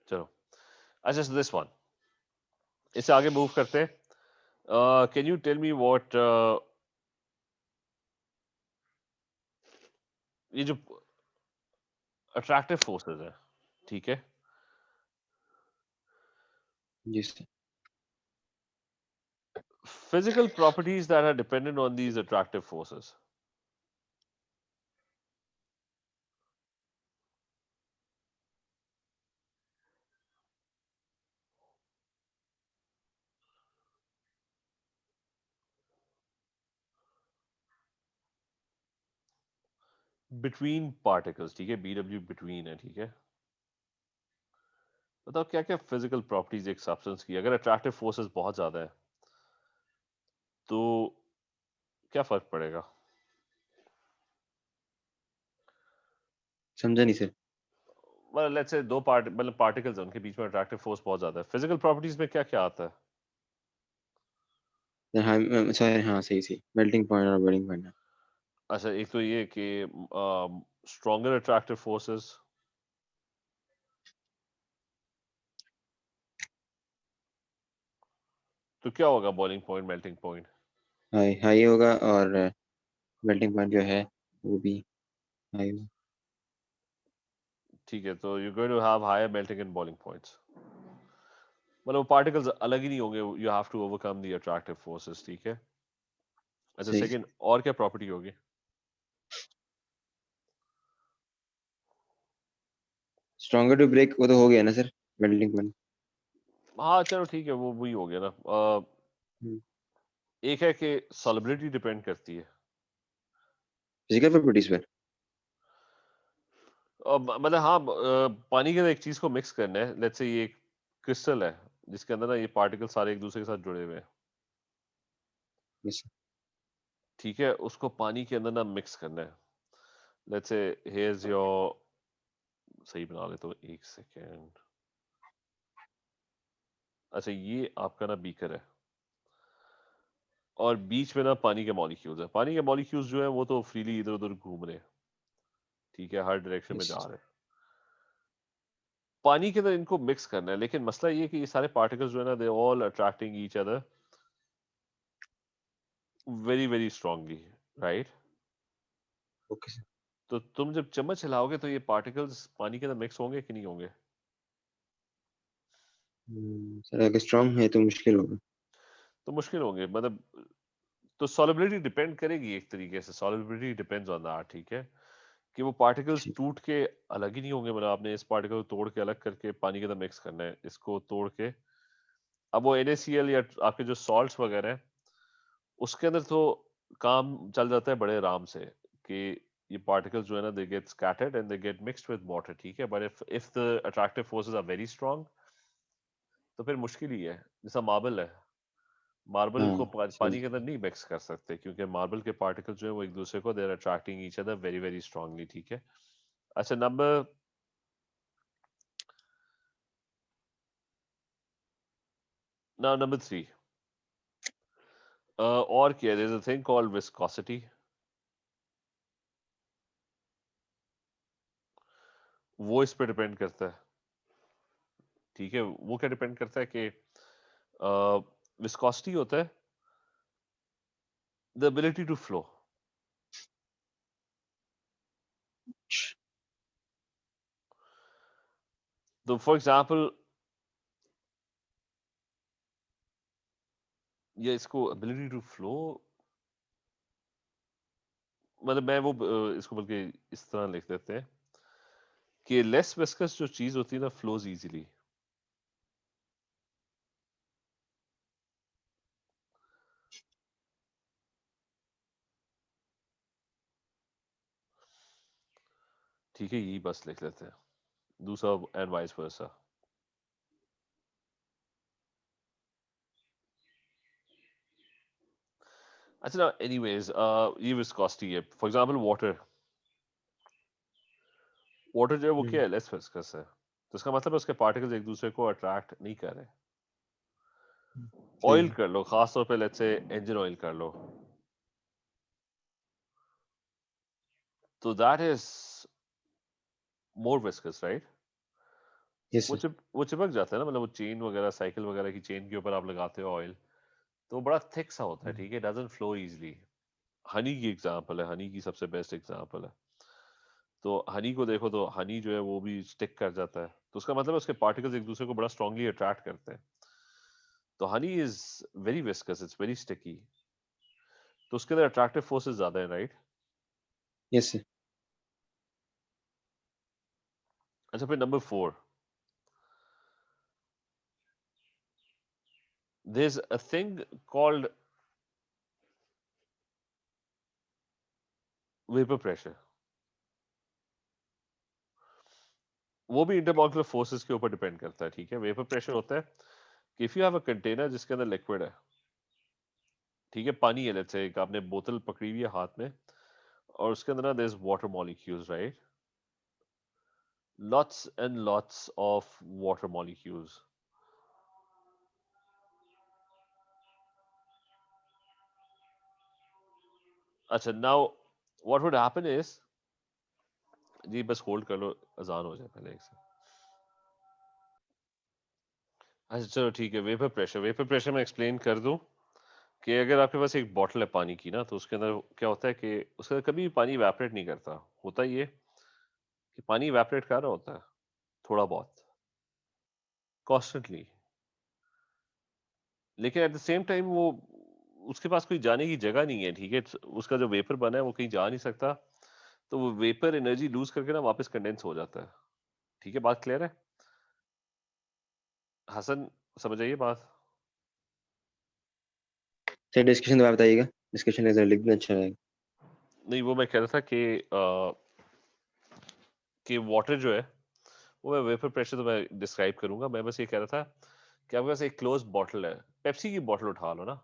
चलो, अच्छा this one, इससे आगे मूव करते हैं। Can you tell me what, ये जो अट्रैक्टिव फोर्सेस है, ठीक है, जी sir. physical properties that are dependent on these attractive forces. Between particles, ठीक है, BW बिटवीन है, ठीक है। बताओ क्या क्या फिजिकल प्रॉपर्टीज एक सब्सटेंस की, अगर अट्रैक्टिव फोर्सेस बहुत ज्यादा है तो क्या फर्क पड़ेगा? समझा नहीं सर। मतलब लेट्स से दो मतलब पार्टिकल्स हैं, उनके बीच में अट्रैक्टिव फोर्स बहुत ज्यादा है, फिजिकल प्रॉपर्टीज में क्या क्या आता है? सर हाँ सर, हाँ सही सही, मेल्टिंग पॉइंट और बॉइलिंग पॉइंट। अच्छा, एक तो ये कि स्ट्रॉन्गर अट्रैक्टिव फोर्सेस, तो क्या होगा boiling point, melting point? High high होगा, और मेल्टिंग पॉइंट जो है वो भी हाई होगा। ठीक है, तो you going to have higher melting and boiling points, मतलब वो पार्टिकल्स अलग ही नहीं होंगे, you have to overcome the attractive forces, ठीक है। अच्छा, सही। सेकंड और क्या प्रॉपर्टी होगी? स्ट्रॉन्गर टू ब्रेक, वो तो हो गया ना सर, मेल्टिंग पॉइंट। हाँ चलो ठीक है, वो वही हो गया ना। एक है कि सॉलिबिलिटी डिपेंड करती है। फिजिकल प्रॉपर्टीज पर। मतलब हाँ, पानी के अंदर एक चीज को मिक्स करना है, लेट्स से ये एक क्रिस्टल है जिसके अंदर ना ये पार्टिकल सारे एक दूसरे के साथ जुड़े हुए हैं, यस। ठीक है, उसको पानी के अंदर ना मिक्स करना है। लेट्स से हियर्स योर, सही बना ले तो एक सेकेंड। अच्छा, ये आपका ना बीकर है और बीच में ना पानी के मॉलिक्यूल्स है, पानी के मॉलिक्यूल्स जो है वो तो फ्रीली इधर उधर घूम रहे हैं, ठीक है, हर डायरेक्शन में जा यस। रहे हैं। पानी के अंदर इनको मिक्स करना है, लेकिन मसला ये है कि ये सारे पार्टिकल्स जो है ना, they all attracting each other very very strongly, right? Okay sir. तो तुम जब चम्मच हिलाओगे तो ये पार्टिकल्स पानी के अंदर मिक्स होंगे कि नहीं होंगे? सर अगर स्ट्रॉन्ग है तो मुश्किल होगा। तो मुश्किल होंगे, मतलब तो सॉलिबिलिटी डिपेंड करेगी, एक तरीके से सॉलिबिलिटी डिपेंड्स ऑन दैट, ठीक है, कि वो पार्टिकल्स ठीक। टूट के अलग ही नहीं होंगे, मतलब आपने इस पार्टिकल को तोड़ के अलग करके पानी के अंदर मिक्स करना है, इसको तोड़ के, अब वो NaCl या आपके जो सॉल्ट्स वगैरह हैं उसके अंदर तो काम चल जाता है बड़े आराम से, कि ये पार्टिकल्स जो है ना, they get scattered and they get mixed with water, ठीक है, but if the attractive forces are very strong तो फिर मुश्किल ही है। जैसा मार्बल है, मार्बल हाँ को सही। पानी के अंदर नहीं मिक्स कर सकते क्योंकि मार्बल के पार्टिकल जो है वो एक दूसरे को, they are attracting each other very very strongly, ठीक है। अच्छा, नंबर नंबर 3, और क्या, there is a thing called viscosity, वो इस पे डिपेंड करता है, ठीक है। वो क्या डिपेंड करता है कि विस्कोसिटी होता है द एबिलिटी टू फ्लो। तो फॉर एग्जांपल, ये इसको एबिलिटी टू फ्लो, मतलब मैं वो इसको बल्कि इस तरह लिख देते हैं कि लेस विस्कस जो चीज होती है ना, फ्लोज इजीली, ठीक है, यही बस लिख लेते हैं, दूसरा एंड वाइस वर्सा। अच्छा ना, एनीवेज, ये विस्कोसिटी है, फॉर एग्जांपल वाटर, वाटर जो है वो क्या है, लेस विस्कस है, तो इसका मतलब है उसके पार्टिकल्स एक दूसरे को अट्रैक्ट नहीं कर रहे। सही ऑयल है। कर लो, खासतौर पे लेट्स से इंजन ऑयल कर लो, तो that is more viscous, right? Yes sir. वो चिपक जाता है ना, मतलब वो चेन वगैरह, साइकिल वगैरह की चेन के ऊपर आप लगाते हो ऑयल, तो वो बड़ा थिक सा होता है, हुँ, ठीक है, डजंट फ्लो इजीली। हनी की एग्जांपल है, हनी की सबसे बेस्ट एग्जांपल है। तो हनी को देखो, तो हनी जो है वो भी स्टिक कर जाता है, तो उसका मतलब है उसके पार्टिकल्स एक दूसरे को बड़ा स्ट्रांगली अट्रैक्ट करते हैं। तो honey is very viscous, it's very sticky, तो उसके अंदर अट्रैक्टिव फोर्सेस ज्यादा है, राइट? Yes sir. अच्छा, फिर number 4, there is a thing called vapour pressure. वो भी इंटरमॉलिक्यूलर फोर्सेस के ऊपर डिपेंड करता है, ठीक है। वेपर प्रेशर होता है कि if you have a container जिसके अंदर लिक्विड है, ठीक है, पानी है, लेट्स से एक आपने बोतल पकड़ी हुई है हाथ में, और उसके अंदर ना there is water molecules, right? Lots and lots of water molecules. अच्छा, now what would happen is, जी बस होल्ड कर लो, अजान हो जाए पहले एक से। अच्छा चलो ठीक है, वेपर प्रेशर में एक्सप्लेन कर दूं कि अगर आपके पास एक बॉटल है पानी की ना, तो उसके अंदर क्या होता है कि उसके अंदर कभी भी पानी इवेपोरेट नहीं करता। होता ये कि पानी इवेपोरेट कर रहा होता है थोड़ा बहुत, कॉन्स्टेंटली, लेकिन एट द सेम टाइम वो, उसके पास कोई जाने की जगह नहीं है, ठीक है। उसका जो वेपर बना है वो कहीं जा नहीं सकता, तो वो वेपर एनर्जी लूज करके ना वापस कंडेंस हो जाता है। ठीक है, बात क्लियर है? हसन, समझ आइए बात? सर डिस्कशन दोबारा बताइएगा। डिस्कशन ज़रा लिख दें अच्छा रहेगा। नहीं, वो मैं कह रहा था कि वाटर जो है वो मैं वेपर प्रेशर तो मैं डिस्क्राइब करूंगा। मैं बस ये कह रहा था कि आपके पास एक क्लोज बॉटल है, पेप्सी की बॉटल उठा लो ना।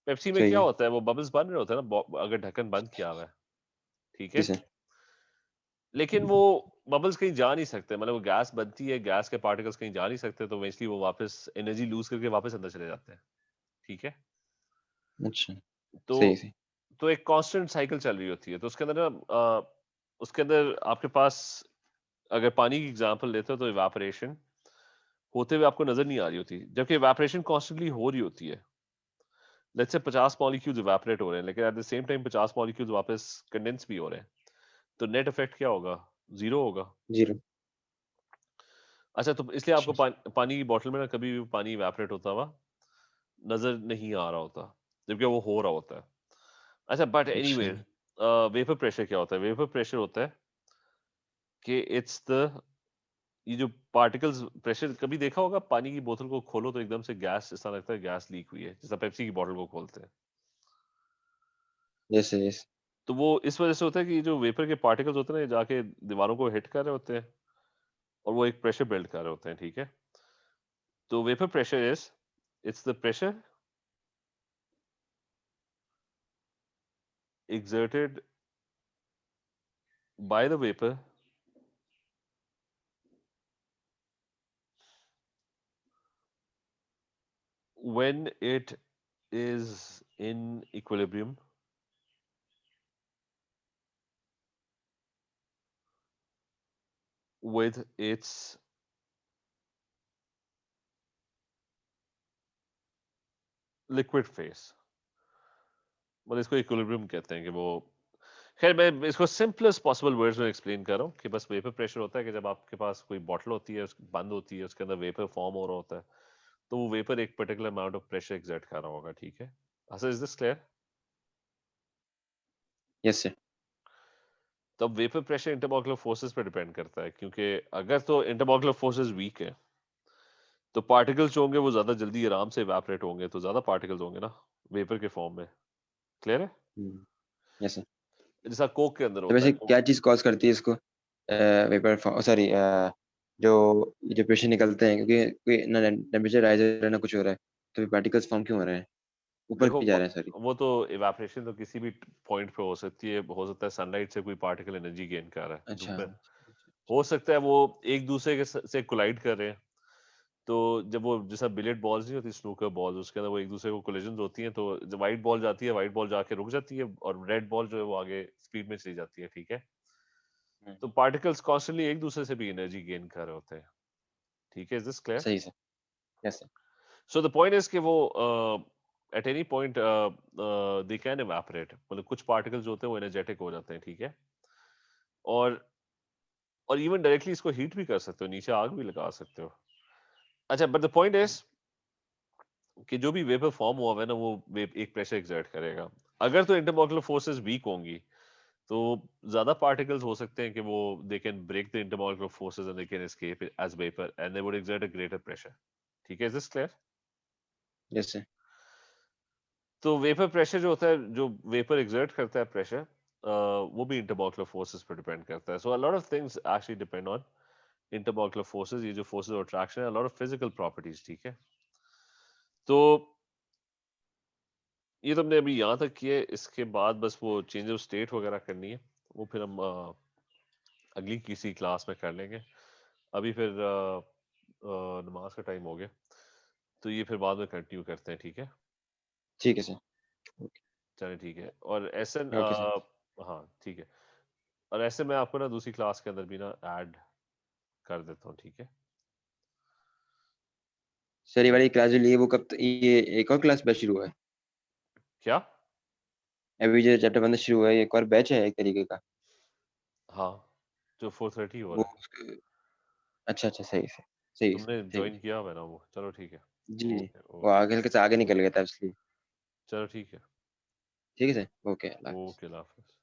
पेप्सी में सही क्या है। होता है, वो बबल्स बन रहे होते हैं ना, अगर ढक्कन बंद किया हुआ है, ठीक जी है, सर। लेकिन वो बबल्स कहीं जा नहीं सकते, मतलब वो गैस बनती है, गैस के पार्टिकल्स कहीं जा नहीं सकते, तो इवेंचुअली वो वापस एनर्जी लूज करके वापस अंदर चले जाते हैं, ठीक है। अच्छा, तो सही, सही। तो एक कांस्टेंट साइकिल चल रही होती है, तो उसके अंदर ना उसके अंदर आपके पास, अगर पानी की एग्जांपल लेते हो तो इवापोरेशन होते हुए आपको नजर नहीं आ रही होती, जबकि इवापोरेशन कॉन्स्टेंटली हो रही होती है। लेट्स से 50 मॉलिक्यूल्स इवापोरेट हो रहे हैं, लेकिन at the same time 50 molecules वापस कंडेंस भी हो रहे हैं, तो नेट इफेक्ट क्या होगा? जीरो होगा। 0। अच्छा, तो इसलिए आपको अच्छा, पानी की बोतल में ना कभी भी पानी इवापोरेट होता हुआ नजर नहीं आ रहा होता, जबकि वो हो रहा होता है। अच्छा, बट अच्छा। एनीवे, वेपर प्रेशर क्या होता है? वेपर प्रेशर होता है कि इट्स द, ये जो पार्टिकल्स प्रेशर, कभी देखा होगा पानी की बोतल को खोलो तो एकदम से गैस, ऐसा लगता है गैस लीक हुई है, जैसा पेप्सी की बोतल को खोलते हैं। Yes sir, yes. तो वो इस वजह से होता है कि जो वेपर के पार्टिकल्स होते हैं ना, ये जाके दीवारों को हिट कर रहे होते हैं, और वो एक प्रेशर बिल्ड कर रहे होते हैं, ठीक है। तो vapour pressure is, it's the pressure exerted by the vapor when it is in equilibrium with its liquid phase। मतलब इसको इक्विलिब्रियम कहते हैं कि वो, खैर मैं इसको सिंपलेस्ट पॉसिबल वर्ड्स में एक्सप्लेन कर रहा हूँ कि बस वेपर प्रेशर होता है कि जब आपके पास कोई बॉटल होती है, बंद होती है, उसके अंदर वेपर फॉर्म हो रहा होता है, तो वो वेपर एक particular amount of pressure exert कर रहा होगा, ठीक है। अच्छा, is this clear? Yes sir. तो अब वेपर प्रेशर इंटरमॉलिक्यूलर फोर्सेस पे डिपेंड करता है, क्योंकि अगर तो इंटरमॉलिक्यूलर फोर्सेस वीक है, तो पार्टिकल्स जो होंगे वो ज्यादा जल्दी आराम से इवेपोरेट होंगे, तो ज्यादा पार्टिकल्स होंगे ना वेपर के फॉर्म में। क्लियर है? हुँ, यस सर। जैसा कोक के अंदर तो होता वैसे है, कोक। क्या चीज़ कॉज़ करती है इसको वेपर सॉरी जो ये जो प्रेशर निकलते हैं क्योंकि कोई ना टेम्परेचर राइज़ हो रहा है ना कुछ हो रहा है, तो ये पार्टिकल्स फॉर्म क्यों हो रहे हैं? ऊपर देखो क्यों जा रहे हैं सॉरी? वो तो इवेपोरेशन तो किसी भी पॉइंट पे हो सकती है, हो सकता है सनलाइट से कोई पार्टिकल एनर्जी गेन कर रहा है अच्छा, धूप में, अच्छा, अच्छा, हो सकता है वो एक दूसरे के से कोलाइड कर रहे हैं। तो जब वो, जैसा बिलियर्ड बॉल्स नहीं होती, स्नूकर बॉल्स, उसके अंदर वो एक दूसरे को कोलिजन होती हैं, तो जब व्हाइट बॉल जाती है, व्हाइट बॉल जाके रुक जाती है, और रेड बॉल जो है वो आगे स्पीड में चली जाती है, ठीक है। हुँ, तो पार्टिकल्स कॉन्स्टेंटली एक दूसरे से भी एनर्जी गेन कर रहे होते हैं। ठीक है, इज दिस क्लियर? सही sir. Yes sir. So the point is कि वो at any point they can evaporate, मतलब कुछ पार्टिकल्स होते हैं वो एनर्जेटिक हो जाते हैं, ठीक है, और इवन डायरेक्टली इसको हीट भी कर सकते हो, नीचे आग भी लगा सकते हो। अच्छा, बट द पॉइंट इज कि जो भी वेपर फॉर्म हुआ है ना, वो एक प्रेशर एक्सर्ट करेगा। अगर तो इंटरमॉलिक्यूलर फोर्सेस वीक होंगी, तो ज्यादा पार्टिकल्स हो सकते हैं कि वो they can break the intermolecular forces and they can escape as vapour and they would exert a greater pressure. ठीक है, is this clear? Yes sir. तो वेपर प्रेशर जो होता है, जो वेपर एक्सर्ट करता है प्रेशर, वो भी इंटरमॉलिक्यूलर फोर्सेस पर डिपेंड करता है। So a lot of things actually depend on intermolecular forces, ये जो फोर्सेस ऑफ अट्रैक्शन है, a lot of physical properties, ठीक है। तो ये तुमने अभी यहाँ तक किए, इसके बाद बस वो चेंज ऑफ स्टेट वगैरह करनी है, वो फिर हम अगली किसी क्लास में कर लेंगे। अभी फिर नमाज का टाइम हो गया, तो ये फिर बाद में कंटिन्यू करते हैं, ठीक है। ठीक है सर। ओके। चलिए ठीक है, और ऐसे ओके सर। हाँ ठीक है, और ऐसे मैं आपको ना दूसरी क्लास के अंदर भी ना ऐड कर देता हूँ, ठीक है। सर ये वाली क्लास जो ली है वो कब ये एक और क्लास बैच शुरू हुआ है? क्या? अभी जो चैप्टर 1 शुरू हुआ है, ये एक और बैच है एक तरीके का? हाँ, जो 4:30 हो वो रहा है। अच्छा, अच्छा, सही है, सही है, तुमने सही ज्वाइन है। किया हुआ है ना वो, चलो ठीक है। जी, जी। ओके वो ओके। आगे हल्के से आगे निकल गया था इसलिए। चलो ठीक है। ठीक है सर, ओके, अल्लाह हाफ़िज़। ओके, अल्लाह हाफिज।